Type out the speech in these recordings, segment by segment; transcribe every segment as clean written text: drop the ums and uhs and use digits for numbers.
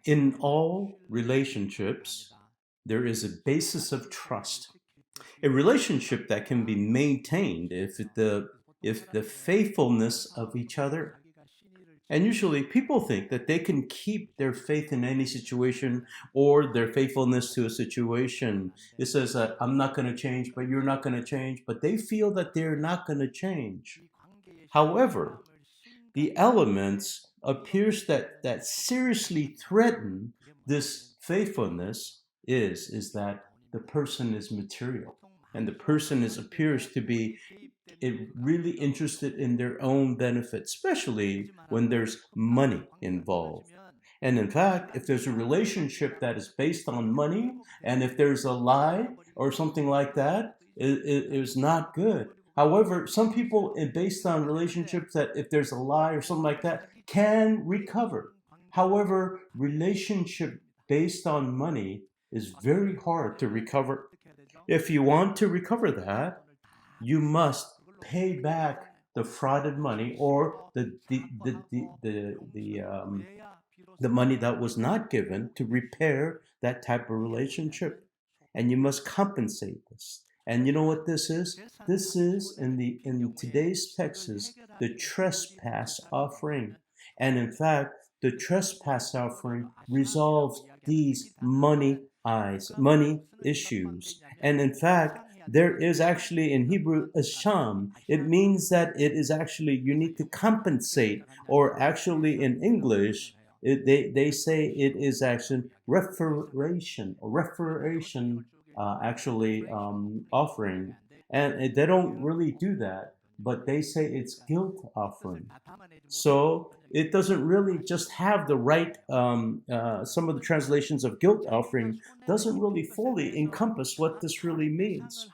In all relationships, there is a basis of trust. A relationship that can be maintained if the faithfulness of each other. And usually people think that they can keep their faith in any situation or their faithfulness to a situation. It says that I'm not going to change, but you're not going to change, but they feel that they're not going to change. However, the elements appears that seriously threaten this faithfulness is that the person is material, and the person appears to be really interested in their own benefit, especially when there's money involved. And in fact, if there's a relationship that is based on money, and if there's a lie or something like that, it is not good. However, some people, based on relationships, that if there's a lie or something like that, can recover. However, relationship based on money is very hard to recover. If you want to recover that, you must pay back the frauded money or the money that was not given to repair that type of relationship. And you must compensate this. And you know what this is? This is in today's text is the trespass offering. And in fact, the trespass offering resolves these money issues. And in fact, there is actually in Hebrew a sham. It means that it is actually you need to compensate, or actually in English, they say it is actually reparation actually offering. And they don't really do that, but they say it's guilt offering. So it doesn't really just have the right, some of the translations of guilt offering doesn't really fully encompass what this really means.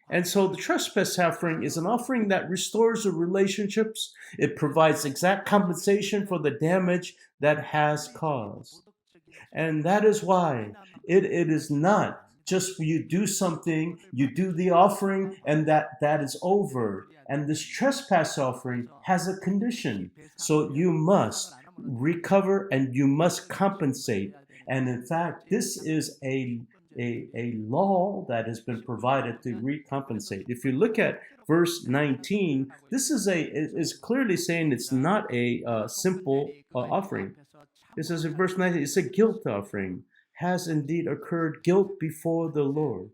And so the trespass offering is an offering that restores the relationships. It provides exact compensation for the damage that has caused. And that is why it is not just you do something, you do the offering, and that is over. And this trespass offering has a condition. So you must recover and you must compensate. And in fact, this is a law that has been provided to recompensate. If you look at verse 19, this is clearly saying it's not a simple offering. It says in verse 19, it's a guilt offering. Has indeed occurred guilt before the Lord.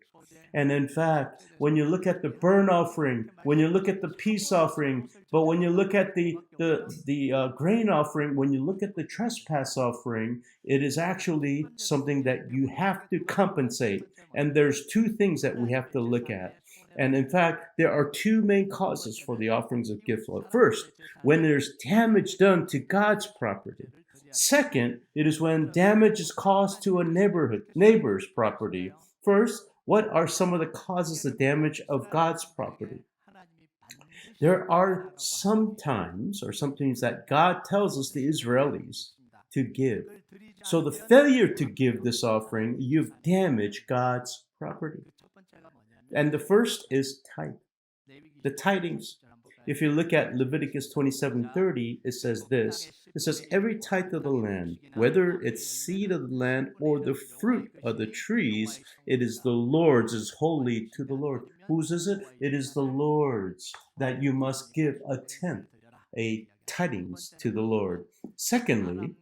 And in fact, when you look at the burnt offering, when you look at the peace offering, but when you look at the grain offering, when you look at the trespass offering, it is actually something that you have to compensate. And there's two things that we have to look at. And in fact, there are two main causes for the offerings of gift. First, when there's damage done to God's property. Second, it is when damage is caused to a neighbor's property. First, what are some of the causes of damage of God's property? There are some times that God tells us, the Israelis, to give. So the failure to give this offering, you've damaged God's property. And the first is tithe. The tithings. If you look at Leviticus 27:30, it says this. It says, every tithe of the land, whether it's seed of the land or the fruit of the trees, it is the Lord's, is holy to the Lord. Whose is it? It is the Lord's, that you must give a tenth, a tithings to the Lord. Secondly,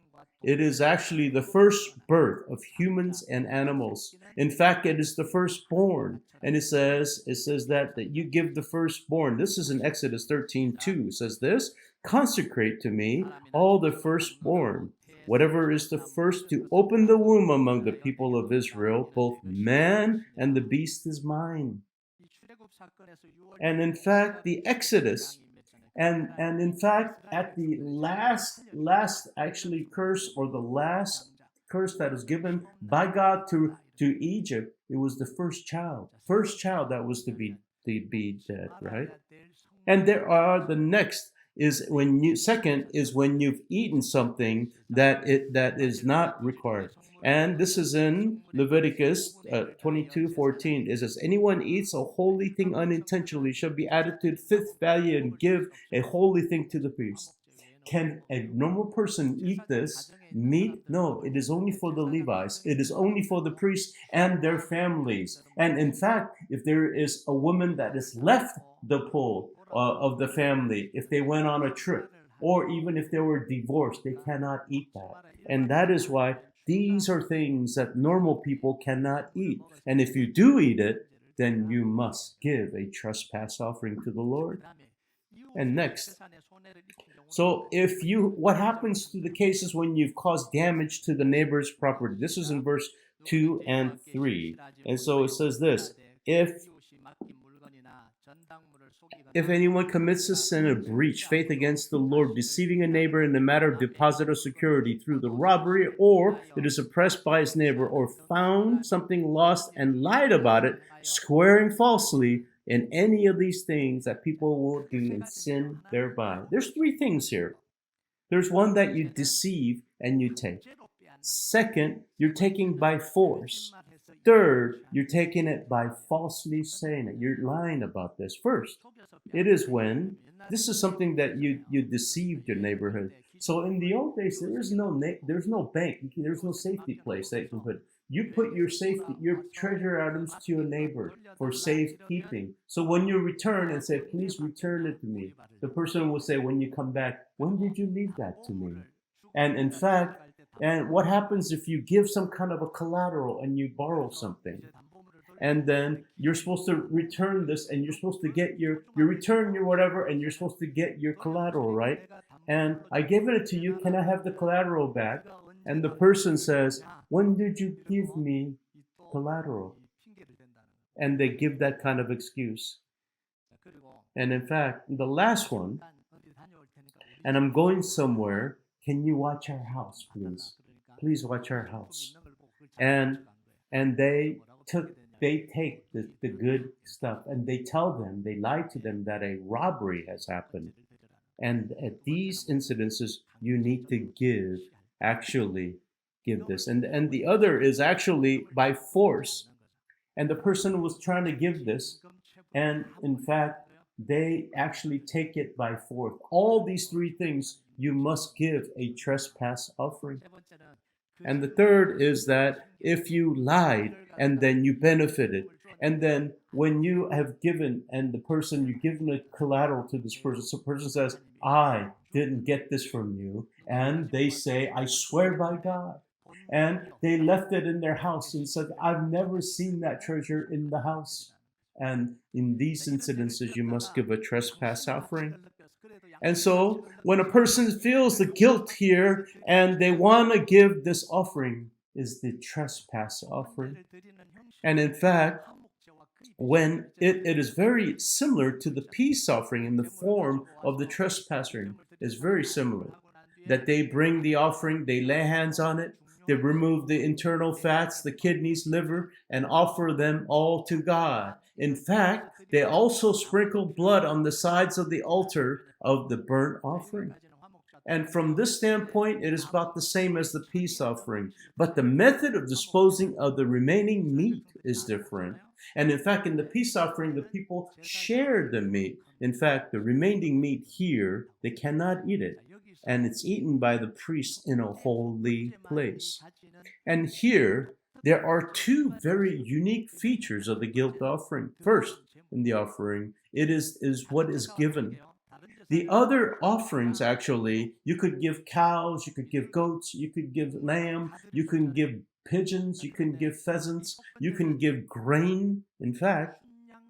it is actually the first birth of humans and animals. In fact, it is the firstborn. And it says that you give the firstborn. This is in Exodus 13:2. It says this, consecrate to me all the firstborn. Whatever is the first to open the womb among the people of Israel, both man and the beast is mine. And in fact, the Exodus, and in fact, at the last actually curse, or the last curse that was given by God to Egypt, it was the first child that was to be dead, right? And there are the next is when you've eaten something that is not required. And this is in Leviticus 22:14. It says, anyone eats a holy thing unintentionally shall be added to the fifth value and give a holy thing to the priest. can a normal person eat this meat? No, it is only for the Levites. It is only for the priests and their families. And in fact, if there is a woman that has left the pool of the family, if they went on a trip, or even if they were divorced, they cannot eat that. And that is why these are things that normal people cannot eat. And if you do eat it, then you must give a trespass offering to the Lord. And next, so what happens to the cases when you've caused damage to the neighbor's property? This is in verse 2 and 3. And so it says this, if anyone commits a sin of breach, faith against the Lord, deceiving a neighbor in the matter of deposit or security through the robbery, or it is oppressed by his neighbor, or found something lost and lied about it, swearing falsely, in any of these things that people will do and sin thereby. There's three things here. There's one that you deceive and you take. Second, you're taking by force. Third, you're taking it by falsely saying it. You're lying about this. First, it is when this is something that you deceived your neighborhood. So in the old days, there's no bank, there's no safety place that you can put. You put your treasure items to your neighbor for safekeeping. So when you return and say, please return it to me, the person will say, when you come back, when did you leave that to me? And in fact, and what happens if you give some kind of a collateral and you borrow something? And then you're supposed to return this, and you're supposed to get you return your whatever, and you're supposed to get your collateral, right? And I gave it to you, can I have the collateral back? And the person says, when did you give me collateral? And they give that kind of excuse. And in fact, the last one, and I'm going somewhere, can you watch our house, please? Please watch our house. And they take the good stuff, and they lie to them that a robbery has happened. And at these incidences, you need to actually give this. And the other is actually by force. And the person was trying to give this, and in fact, they actually take it by force. All these three things, you must give a trespass offering. And the third is that if you lied and then you benefited, and then when you have given, and you've given a collateral to this person, so the person says, I didn't get this from you, and they say, I swear by God. And they left it in their house and said, I've never seen that treasure in the house. And in these incidences, you must give a trespass offering. And so when a person feels the guilt here and they want to give this offering, is the trespass offering. And in fact, when it is very similar to the peace offering in the form of the trespassing, is very similar. That they bring the offering, they lay hands on it, they remove the internal fats, the kidneys, liver, and offer them all to God. In fact, they also sprinkle blood on the sides of the altar of the burnt offering. And from this standpoint, it is about the same as the peace offering. But the method of disposing of the remaining meat is different. And in fact, in the peace offering, the people share the meat. In fact, the remaining meat here, they cannot eat it. And it's eaten by the priest in a holy place. And here, there are two very unique features of the guilt offering. First, in the offering, it is what is given. The other offerings, actually, you could give cows, you could give goats, you could give lamb, you can give pigeons, you can give pheasants, you can give grain, in fact.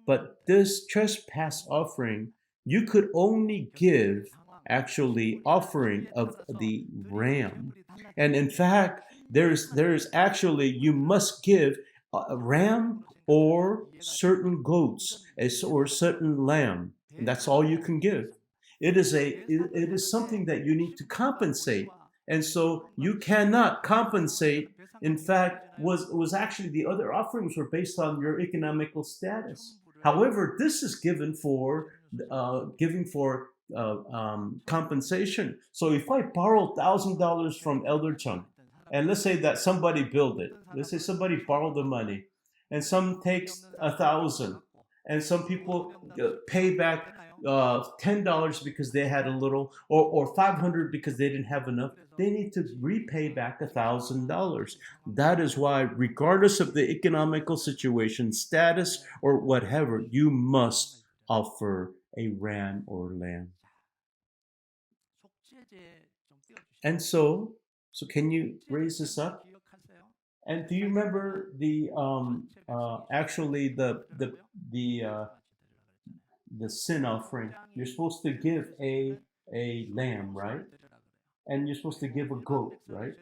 But this trespass offering, you could only give, actually, offering of the ram. And in fact, there's actually, you must give a ram or certain goats or certain lamb. And that's all you can give. It is something that you need to compensate. And so you cannot compensate. In fact, was actually the other offerings were based on your economical status. However, this is given for compensation. So if I borrow $1,000 from Elder Chung, and let's say that somebody billed it. Let's say somebody borrowed the money, and some takes 1,000, And some people pay back $10 because they had a little, or 500 because they didn't have enough. They need to repay back $1,000. That is why, regardless of the economical situation, status, or whatever, you must offer a ram or lamb. And so can you raise this up? And do you remember the actually the sin offering? You're supposed to give a lamb, right? And you're supposed to give a goat, right?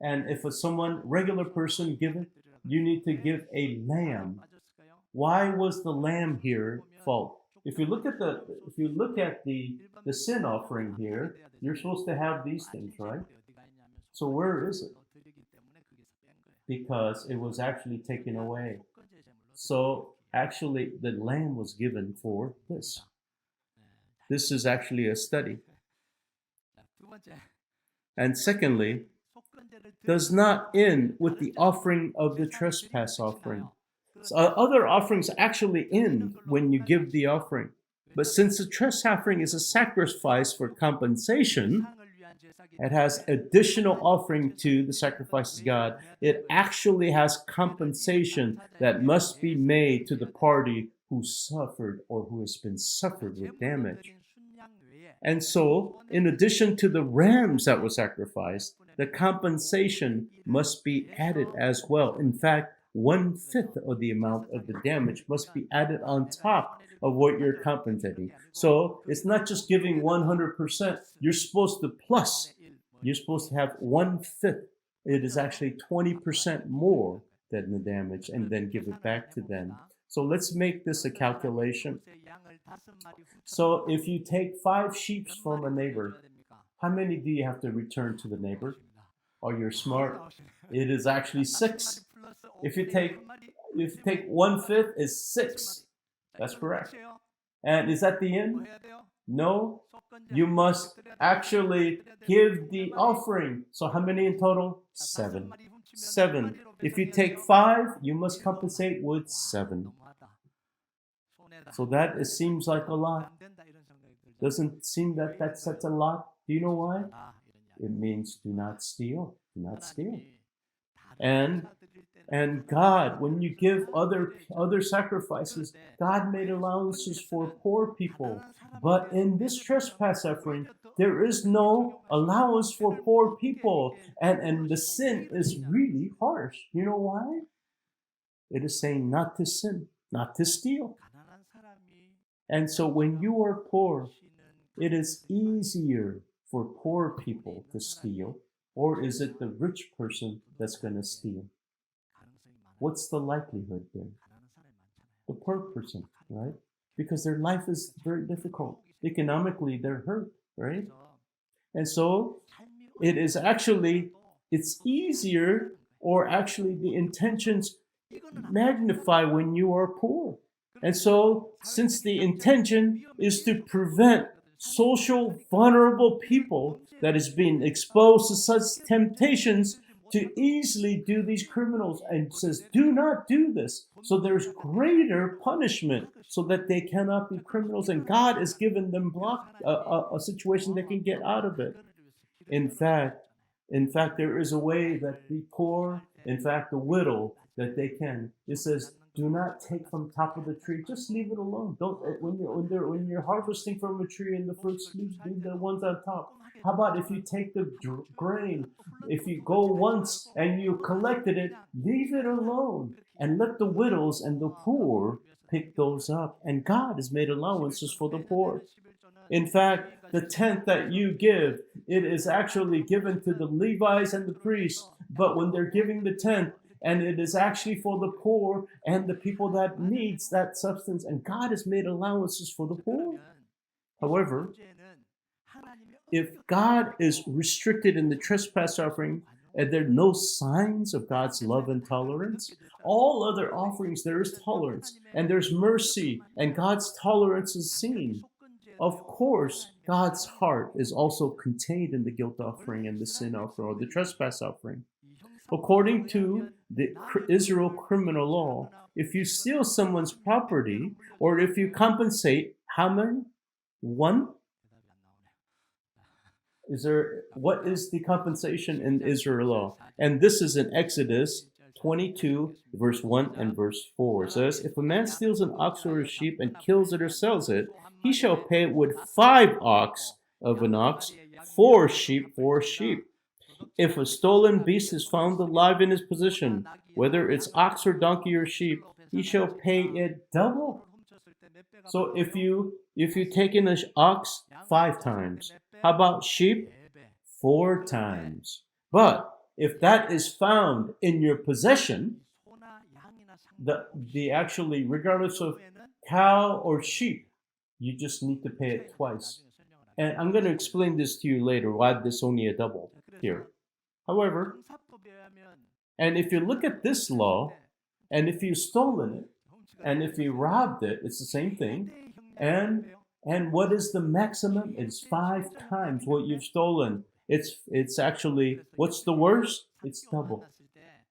And if someone regular person give it, you need to give a lamb. Why was the lamb here fault? If you look at the sin offering here, you're supposed to have these things, right? So where is it? Because it was actually taken away. So actually, the lamb was given for this. This is actually a study. And secondly, does not end with the offering of the trespass offering. So other offerings actually end when you give the offering. But since the trespass offering is a sacrifice for compensation, it has additional offering to the sacrifices of God. It actually has compensation that must be made to the party who suffered or who has been suffered with damage. And so, in addition to the rams that were sacrificed, the compensation must be added as well. In fact, 1/5 of the amount of the damage must be added on top of what you're compensating. So it's not just giving 100%. You're supposed to plus. You're supposed to have 1/5. It is actually 20% more than the damage, and then give it back to them. So let's make this a calculation. So if you take 5 sheep from a neighbor, how many do you have to return to the neighbor? Oh, you're smart. It is actually 6. If you take 1/5 is 6. That's correct. And is that the end? No. You must actually give the offering. So how many in total? 7. 7. If you take 5, you must compensate with 7. So that seems like a lot. Doesn't seem that that's such a lot. Do you know why? It means do not steal. Do not steal. And God, when you give other sacrifices, God made allowances for poor people. But in this trespass offering, there is no allowance for poor people. And the sin is really harsh. You know why? It is saying not to sin, not to steal. And so when you are poor, it is easier for poor people to steal, or is it the rich person that's going to steal? What's the likelihood then? The poor person, right? Because their life is very difficult. Economically, they're hurt, right? And so it is actually, it's easier, or actually the intentions magnify when you are poor. And so, since the intention is to prevent social vulnerable people that is being exposed to such temptations to easily do these criminals, and says, do not do this. So there's greater punishment so that they cannot be criminals, and God has given them a situation they can get out of it. In fact, there is a way that the poor, in fact, the widow, that they can. It says, do not take from top of the tree. Just leave it alone. Don't when you're harvesting from a tree and the fruits, leave the ones on top. How about if you take the grain? If you go once and you collected it, leave it alone and let the widows and the poor pick those up. And God has made allowances for the poor. In fact, the tenth that you give, it is actually given to the Levites and the priests. But when they're giving the tenth, and it is actually for the poor and the people that needs that substance, and God has made allowances for the poor. However, if God is restricted in the trespass offering, and there are no signs of God's love and tolerance, all other offerings there is tolerance, and there's mercy, and God's tolerance is seen. Of course, God's heart is also contained in the guilt offering and the sin offering, or the trespass offering. According to the Israel criminal law, if you steal someone's property or if you compensate, how many? One? What is the compensation in Israel law? And this is in Exodus 22, verse 1 and verse 4. It says, if a man steals an ox or a sheep and kills it or sells it, he shall pay it with 5 ox of an ox, 4 sheep for a sheep. If a stolen beast is found alive in his possession, whether it's ox or donkey or sheep, he shall pay it double. So if you take in an ox 5 times, how about sheep? 4 times. But if that is found in your possession, the actually, regardless of cow or sheep, you just need to pay it twice. And I'm going to explain this to you later, why this only a double here. However, and if you look at this law, and if you've stolen it, and if you robbed it, it's the same thing. And what is the maximum? It's 5 times what you've stolen. It's actually, what's the worst? It's double.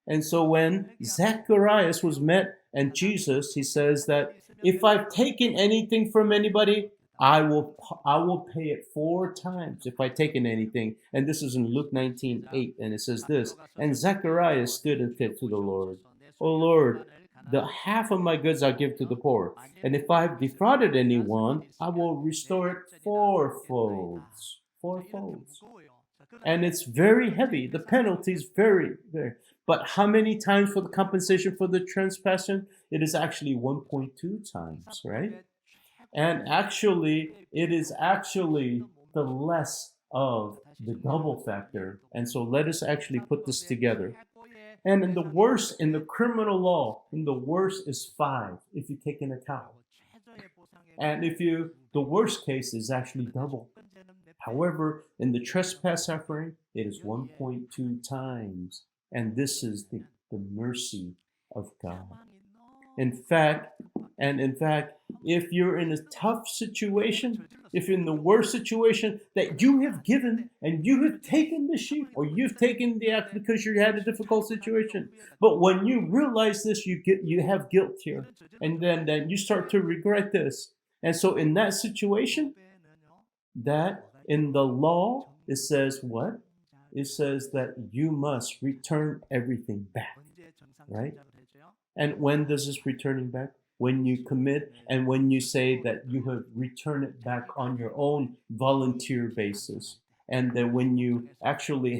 And so when Zacharias was met and Jesus, he says that if I've taken anything from anybody, I will pay it 4 times if I've taken anything. And this is in Luke 19:8, and it says this, and Zacharias stood and said to the Lord, O Lord, the half of my goods I'll give to the poor. And if I've defrauded anyone, I will restore it fourfolds. Fourfolds. And it's very heavy. The penalty is very, very. But how many times for the compensation for the trespassing? It is actually 1.2 times, right? And actually, it is actually the less of the double factor. And so let us actually put this together. And in the worst, in the criminal law, in the worst is 5 if you take in a cow. And the worst case is actually double. However, in the trespass offering, it is 1.2 times. And this is the mercy of God. In fact, if you're in a tough situation, if you're in the worst situation that you have given and you have taken the sheep or you've taken the act because you had a difficult situation, but when you realize this, you have guilt here, and then you start to regret this. And so in that situation, that in the law, it says what? It says that you must return everything back, right? And when does this returning back? When you commit and when you say that you have returned it back on your own volunteer basis. And then when you actually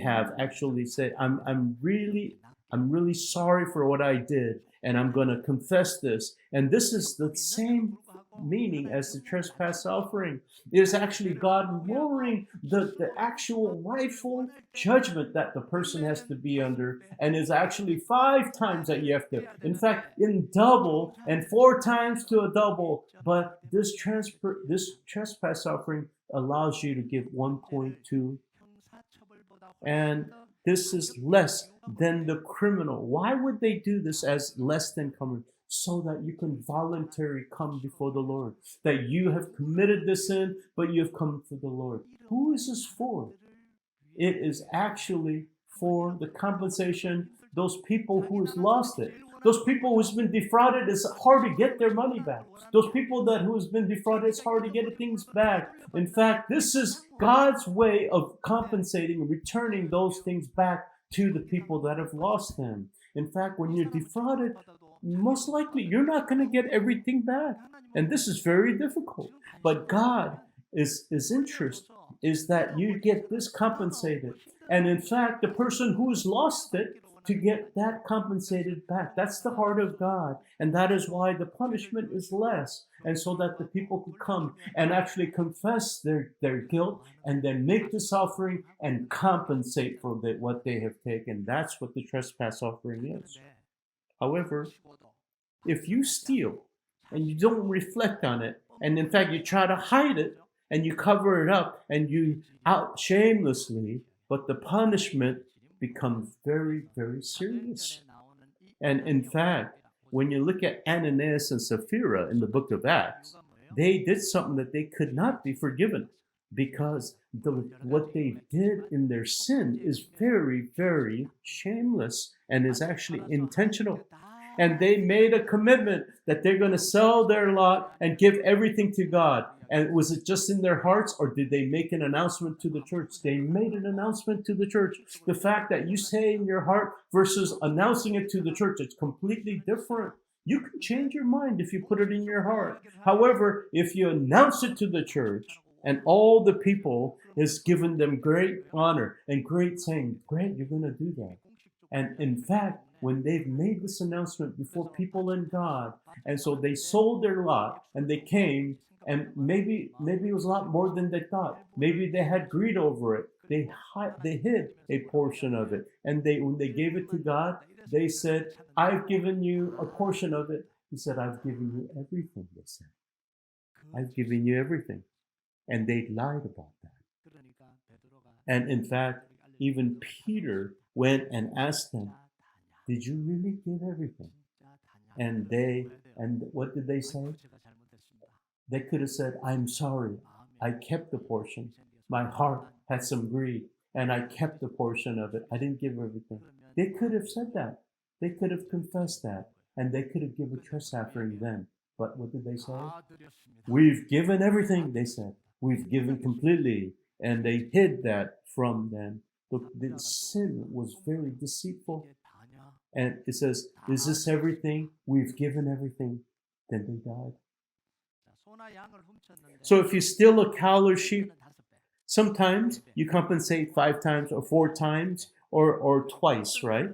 said, I'm really sorry for what I did, and I'm going to confess this. And this is the same meaning as the trespass offering. It is actually God lowering the actual rightful judgment that the person has to be under, and is actually 5 times that you have to. In fact, in double and 4 times to a double. But this trespass offering allows you to give 1.2, and this is less than the criminal. Why would they do this as less than criminal? So that you can voluntarily come before the Lord. That you have committed this sin, but you have come to the Lord. Who is this for? It is actually for the compensation, those people who has lost it. Those people who's been defrauded, it's hard to get their money back. Those people who has been defrauded, it's hard to get things back. In fact, this is God's way of compensating and returning those things back to the people that have lost them. In fact, when you're defrauded, most likely you're not going to get everything back. And this is very difficult. But God's interest is that you get this compensated. And in fact, the person who's lost it, to get that compensated back. That's the heart of God. And that is why the punishment is less. And so that the people could come and actually confess their guilt and then make this offering and compensate for what they have taken. That's what the trespass offering is. However, if you steal and you don't reflect on it, and in fact you try to hide it and you cover it up and you out shamelessly, but the punishment becomes very, very serious. And in fact, when you look at Ananias and Sapphira in the book of Acts, they did something that they could not be forgiven because what they did in their sin is very, very shameless and is actually intentional. And they made a commitment that they're going to sell their lot and give everything to God. And was it just in their hearts, or did they make an announcement to the church? They made an announcement to the church. The fact that you say in your heart versus announcing it to the church, it's completely different. You can change your mind if you put it in your heart. However, if you announce it to the church and all the people is given them great honor and great saying, great, you're going to do that. And in fact, when they've made this announcement before people and God, and so they sold their lot and they came, and maybe it was a lot more than they thought. Maybe they had greed over it. They hid a portion of it, and when they gave it to God, they said, "I've given you a portion of it." He said, "I've given you everything." They said, "I've given you everything," and they lied about that. And in fact, even Peter went and asked them, "Did you really give everything?" And what did they say? They could have said, "I'm sorry, I kept the portion. My heart had some greed, and I kept the portion of it. I didn't give everything." They could have said that. They could have confessed that, and they could have given a trespass offering then. But what did they say? "We've given everything," they said. "We've given completely." And they hid that from them. The sin was very deceitful. And it says, "Is this everything? We've given everything." Then they died. So if you steal a cow or sheep, sometimes you compensate 5 times or 4 times or twice, right?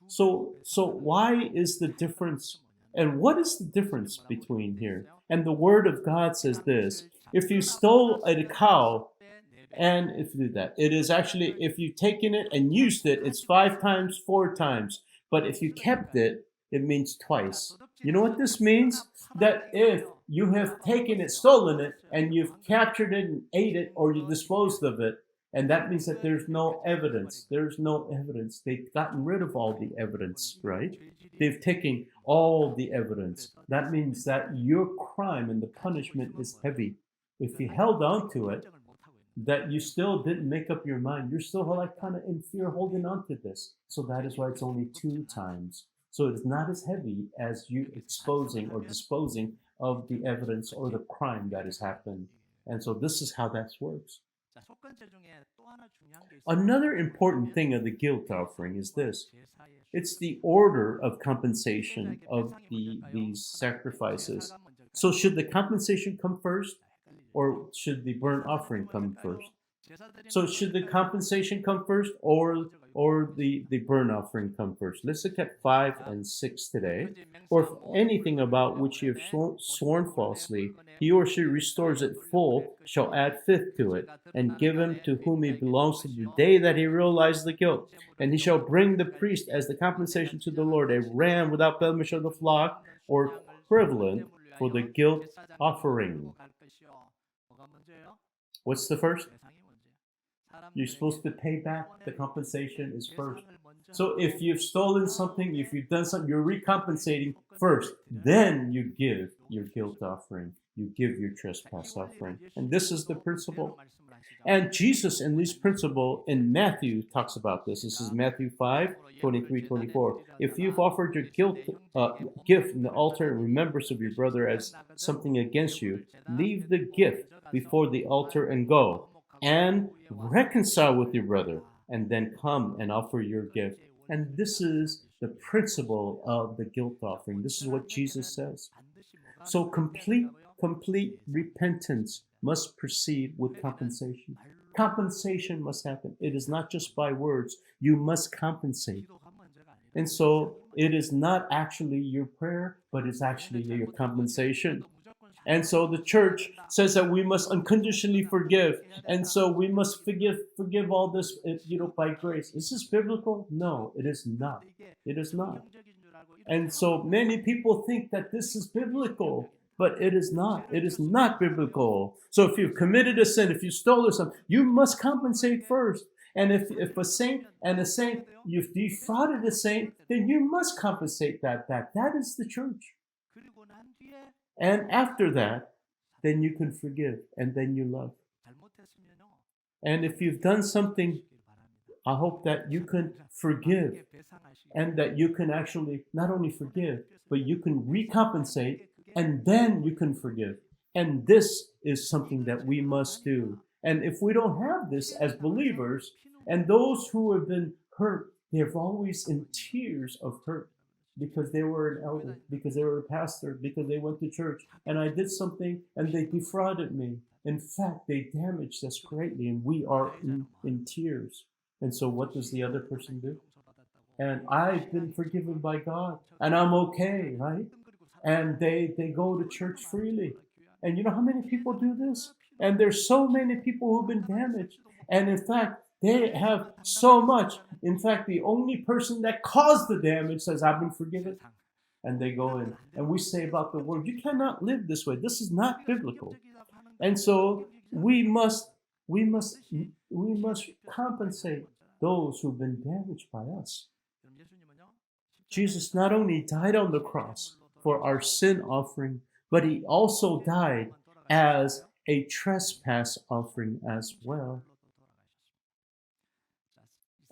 So why is the difference? And what is the difference between here? And the word of God says this: if you stole a cow, and if you do that, it is actually, if you've taken it and used it, it's 5 times, 4 times. But if you kept it, it means twice. You know what this means? That if you have taken it, stolen it, and you've captured it and ate it, or you disposed of it, and that means that there's no evidence. There's no evidence. They've gotten rid of all the evidence, right? They've taken all the evidence. That means that your crime and the punishment is heavy. If you held on to it, that you still didn't make up your mind. You're still like kind of in fear holding on to this. So that is why it's only 2 times. So it's not as heavy as you exposing or disposing of the evidence or the crime that has happened. And so this is how that works. Another important thing of the guilt offering is this: it's the order of compensation of these sacrifices. So should the compensation come first, or should the burnt offering come first? So should the compensation come first, or the burnt offering come first? Let's look at 5 and 6 today. "Or if anything about which you have sworn falsely, he or she restores it full, shall add fifth to it, and give him to whom he belongs to the day that he realizes the guilt. And he shall bring the priest as the compensation to the Lord a ram without blemish of the flock, or equivalent, for the guilt offering." What's the first? You're supposed to pay back. The compensation is first. So if you've stolen something, if you've done something, you're recompensating first. Then you give your guilt offering. You give your trespass offering. And this is the principle. And Jesus in this principle in Matthew talks about this. This is Matthew 5, 23, 24. "If you've offered your gift in the altar in remembrance of your brother as something against you, leave the gift before the altar and go and reconcile with your brother, and then come and offer your gift." And this is the principle of the guilt offering. This is what Jesus says. So complete repentance must proceed with compensation. Compensation must happen. It is not just by words. You must compensate. And so it is not actually your prayer, but it's actually your compensation. And so the church says that we must unconditionally forgive. And so we must forgive all this, by grace. Is this biblical? No, it is not. It is not. And so many people think that this is biblical, but it is not. It is not biblical. So if you've committed a sin, if you stole something, you must compensate first. And if a saint, you've defrauded a saint, then you must compensate that back. That is the church. And after that, then you can forgive, and then you love. And if you've done something, I hope that you can forgive and that you can actually not only forgive, but you can recompensate and then you can forgive. And this is something that we must do. And if we don't have this as believers, and those who have been hurt, they're always in tears of hurt because they were an elder, because they were a pastor, because they went to church, and I did something and they defrauded me. In fact, they damaged us greatly, and we are in tears. And so what does the other person do? And I've been forgiven by God, and I'm okay, right? And they go to church freely. And you know how many people do this? And there's so many people who've been damaged. And in fact, they have so much. In fact, the only person that caused the damage says, I've been forgiven. And they go in. And we say about the word, you cannot live this way. This is not biblical. And so we must compensate those who've been damaged by us. Jesus not only died on the cross for our sin offering, but he also died as a trespass offering as well.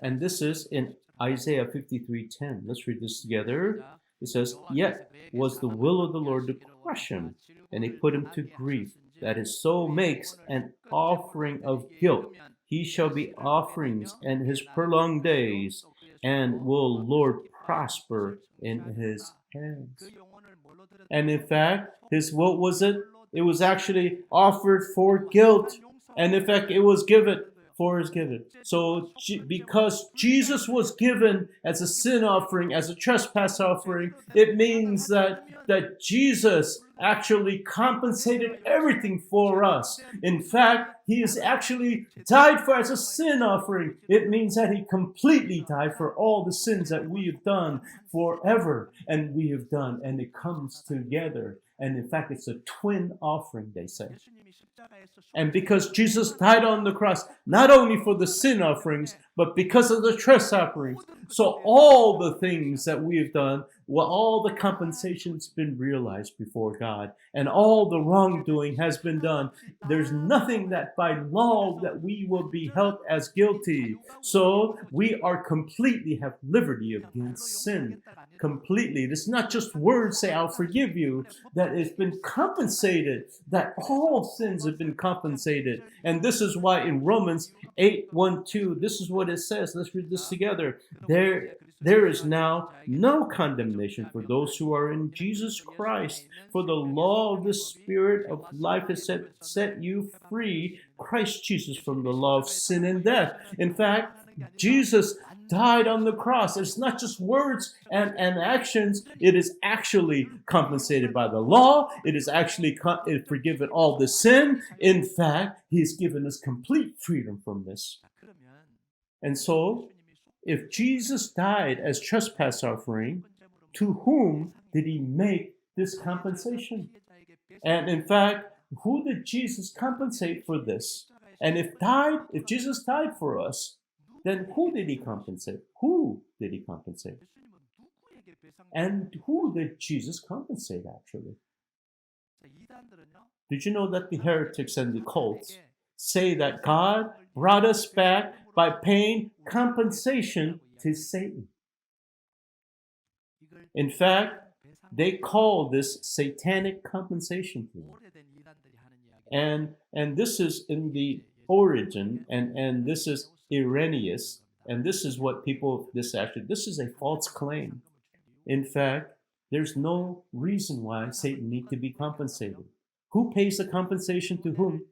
And this is in Isaiah 53:10. Let's read this together. It says, yet was the will of the Lord to crush him, and he put him to grief. That his soul makes an offering of guilt. He shall be offerings in his prolonged days, and will Lord prosper in his hands. And in fact, what was it? It was actually offered for guilt. And in fact, it was given for his given. So because Jesus was given as a sin offering, as a trespass offering, it means that Jesus actually compensated everything for us. In fact, he has actually died for as a sin offering. It means that he completely died for all the sins that we have done forever, and we have done, and it comes together. And in fact, it's a twin offering, they say. And because Jesus died on the cross, not only for the sin offerings, but because of the trespass offerings. So all the things that we have done, well, all the compensation's been realized before God, and all the wrongdoing has been done. There's nothing that by law that we will be held as guilty. So we are completely have liberty against sin. Completely. It's not just words say, I'll forgive you, that it's been compensated, that all sins have been compensated. And this is why in Romans 8:1-2, this is what it says. Let's read this together. There is now no condemnation for those who are in Jesus Christ. For the law of the Spirit of life has set you free, Christ Jesus, from the law of sin and death. In fact, Jesus died on the cross. It's not just words and actions. It is actually compensated by the law. It is actually forgiven all the sin. In fact, he's given us complete freedom from this. And so, if Jesus died as trespass offering, to whom did he make this compensation? And in fact, who did Jesus compensate for this? And if Jesus died for us, then who did he compensate? Who did he compensate? And who did Jesus compensate, actually? Did you know that the heretics and the cults say that God brought us back by paying compensation to Satan? In fact, they call this satanic compensation. And this is in the origin, and this is Irenaeus, and this is what this is a false claim. In fact, there's no reason why Satan needs to be compensated. Who pays the compensation to whom?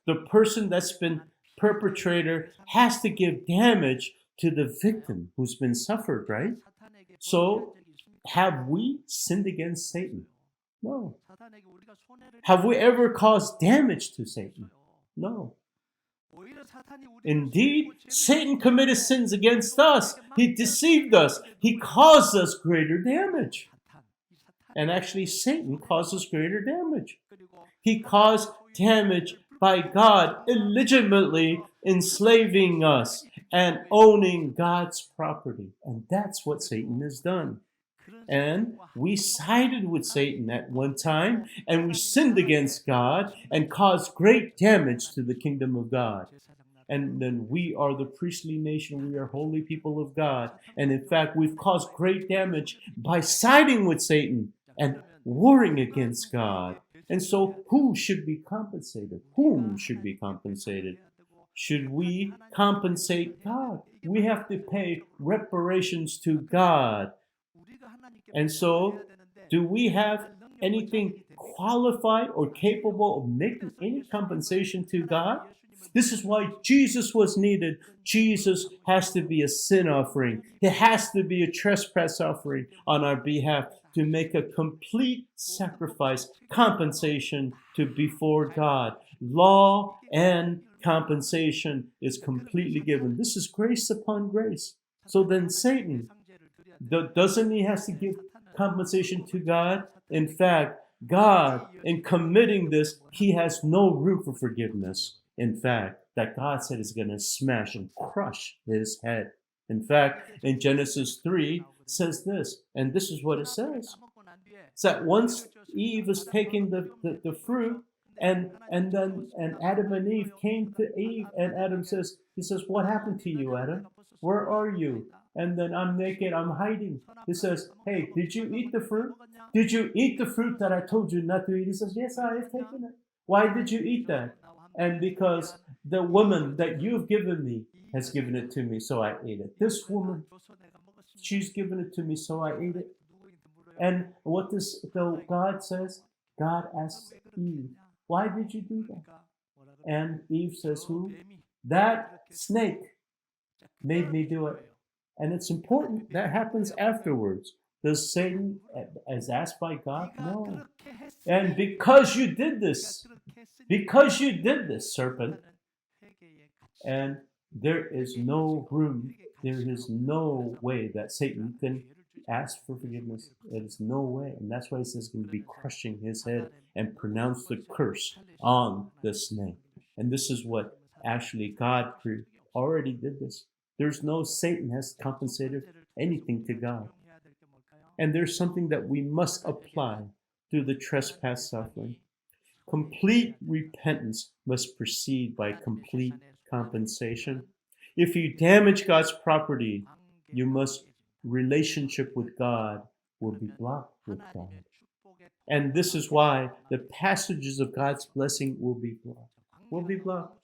The person that's been perpetrator has to give damage to the victim who's been suffered, right? So, have we sinned against Satan? No. Have we ever caused damage to Satan? No. Indeed, Satan committed sins against us. He deceived us. He caused us greater damage. And actually, Satan causes greater damage. He caused damage by God illegitimately enslaving us and owning God's property. And that's what Satan has done. and we sided with Satan at one time, and we sinned against God and caused great damage to the kingdom of God. And then we are the priestly nation, we are holy people of God. And in fact, we've caused great damage by siding with Satan and warring against God. And so who should be compensated? Whom should be compensated? Should we compensate God? We have to pay reparations to God. And so, do we have anything qualified or capable of making any compensation to God? This is why Jesus was needed. Jesus has to be a sin offering. It has to be a trespass offering on our behalf to make a complete sacrifice, compensation to before God. Law and compensation is completely given. This is grace upon grace. So then Satan, doesn't he have to give compensation to God? In fact, God, in committing this, he has no room for forgiveness. In fact, that God said is going to smash and crush his head. In fact, in Genesis 3 says this, and this is what it says. It's that once Eve was taking the fruit, and Adam and Eve came to Eve, and Adam says, he says, what happened to you, Adam? Where are you? And then I'm naked, I'm hiding. He says, hey, did you eat the fruit? Did you eat the fruit that I told you not to eat? He says, yes, I have taken it. Why did you eat that? And because the woman that you've given me has given it to me, so I ate it. This woman, she's given it to me, so I ate it. And what does God says? God asks Eve, why did you do that? And Eve says, who? That snake made me do it. And it's important that happens afterwards. Does Satan, as asked by God? No. And because you did this, serpent, and there is no room, there is no way that Satan can ask for forgiveness. There is no way. And that's why he says he's going to be crushing his head and pronounce the curse on the snake. And this is what actually God already did this. There's no Satan has compensated anything to God. And there's something that we must apply through the trespass suffering. Complete repentance must proceed by complete compensation. If you damage God's property, relationship with God will be blocked with God. And this is why the passages of God's blessing will be blocked.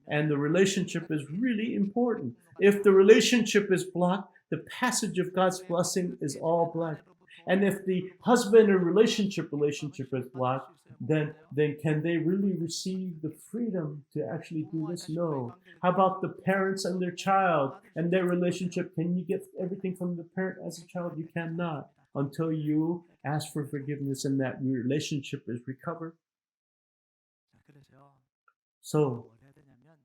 And the relationship is really important. If the relationship is blocked, the passage of God's blessing is all blocked. And if the husband and relationship is blocked, then can they really receive the freedom to actually do this? No. How about the parents and their child and their relationship? Can you get everything from the parent as a child? You cannot until you ask for forgiveness and that relationship is recovered. So,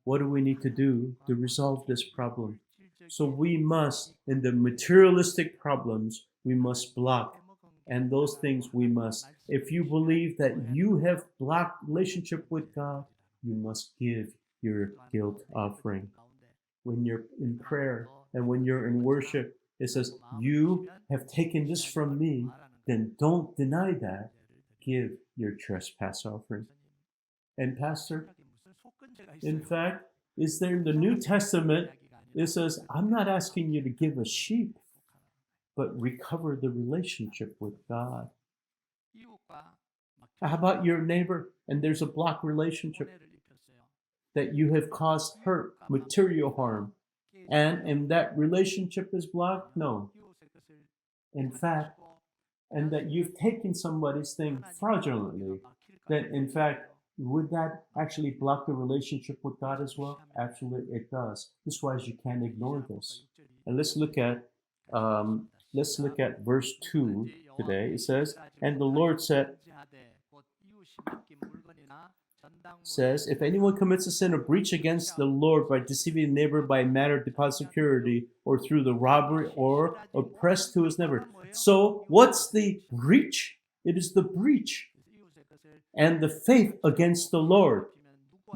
what do we need to do to resolve this problem? So we must, in the materialistic problems, we must block. And those things we must. If you believe that you have blocked relationship with God, you must give your guilt offering. When you're in prayer and when you're in worship, it says, you have taken this from me, then don't deny that. Give your trespass offering. And Pastor, in fact, is there in the New Testament, it says, I'm not asking you to give a sheep, but recover the relationship with God. How about your neighbor and there's a blocked relationship that you have caused hurt, material harm, and that relationship is blocked? No. In fact, and that you've taken somebody's thing fraudulently, that in fact, would that actually block the relationship with God as well? Absolutely, it does. This is why you can't ignore this. And let's look at verse 2 today. It says, and the Lord says, if anyone commits a sin or breach against the Lord by deceiving a neighbor by a matter of deposit security or through the robbery or oppressed to his neighbor. So what's the breach? It is the breach and the faith against the Lord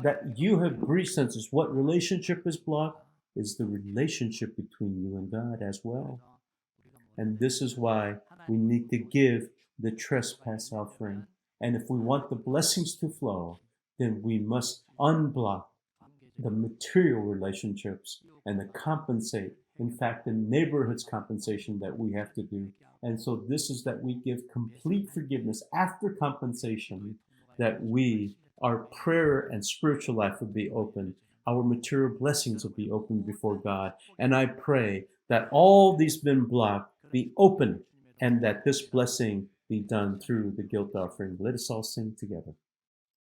that you have breached. Senses what relationship is blocked is the relationship between you and God as well. And this is why we need to give the trespass offering. And if we want the blessings to flow, then we must unblock the material relationships and the compensate. In fact, the neighborhood's compensation that we have to do. And so this is that we give complete forgiveness after compensation, that our prayer and spiritual life will be open. Our material blessings will be open before God. And I pray that all these been blocked be open and that this blessing be done through the guilt offering. Let us all sing together.